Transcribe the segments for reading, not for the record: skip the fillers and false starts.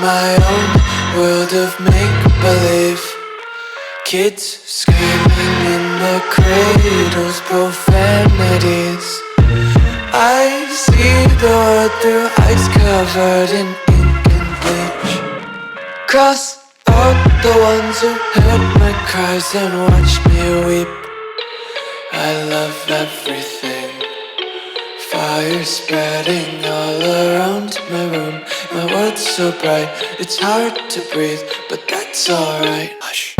my own world of make-believe. Kids screaming in the cradles, profanities. I see the world through eyes covered in ink and bleach. Cross out the ones who heard my cries and watched me weep. I love everything. Fire spreading all around my room. My world's so bright, it's hard to breathe, but that's alright. Hush.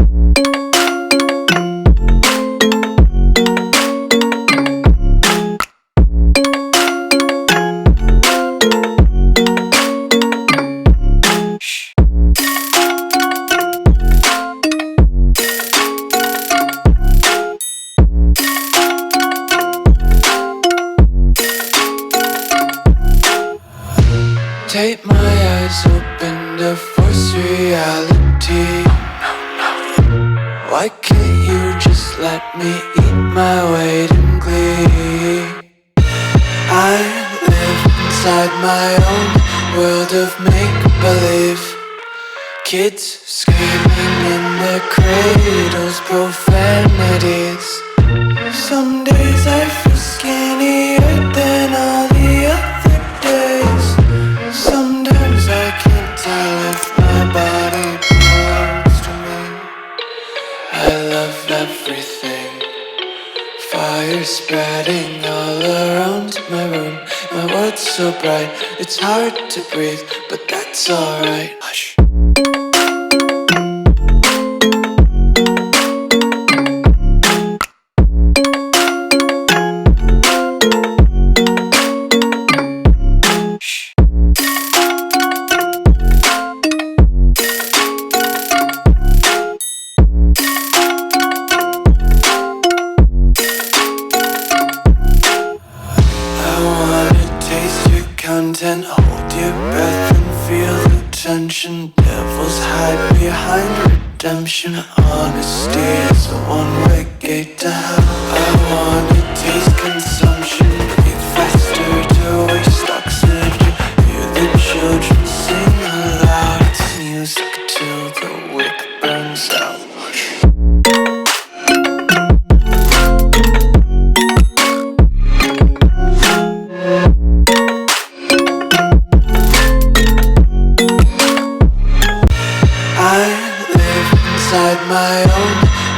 Tape my eyes open to force reality. Why can't you just let me eat my weight in glee? I live inside my own world of make-believe. Kids screaming in their cradles, profanities. Some days I feel skinnier than all the other days. Sometimes I can't tell if my body belongs to me. I love everything. Fire spreading all around my room. My world's so bright, it's hard to breathe, but that's alright. Hush. Content, hold your breath and feel the tension. Devils hide behind redemption. Honesty is a one-way gate to hell. I wanna taste consumption. Breathe faster to waste oxygen. Hear the children sing aloud. It's music till the wick burns out. My own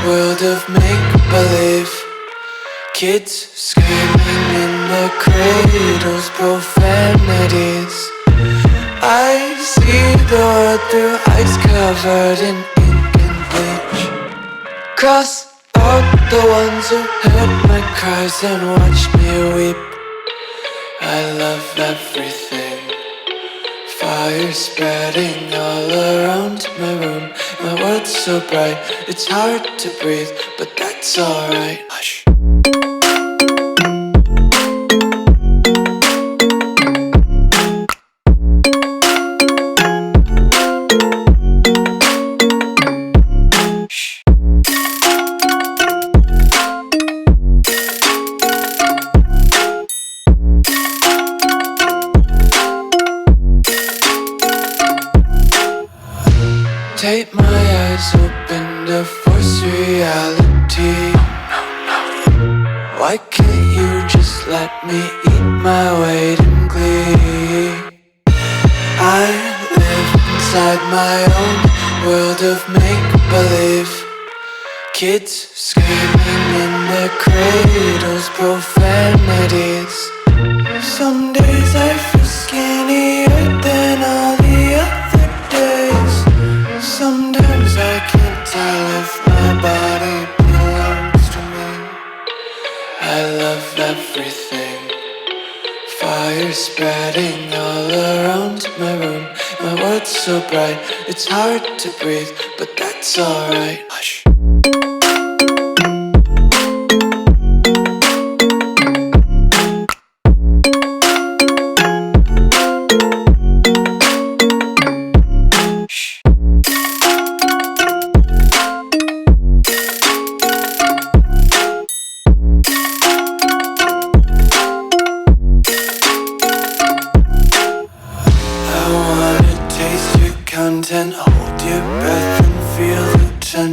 world of make-believe. Kids screaming in their cradles, profanities. I see the world through eyes covered in ink and bleach. Cross out the ones who heard my cries and watched me weep. I love everything. Fire spreading all around my room. My world's so bright, it's hard to breathe, but that's alright. Hush. Tape my eyes open to force reality. Why can't you just let me eat my weight in glee? I live inside my own world of make-believe. Kids screaming in their cradles, profanities. Some days I feel skinnier than all the other days. Sometimes I can't tell if my body belongs to me. I love everything. Fire spreading all around my room. My world's so bright, it's hard to breathe, but that's alright. Hush. content. Hold your breath and feel the tension.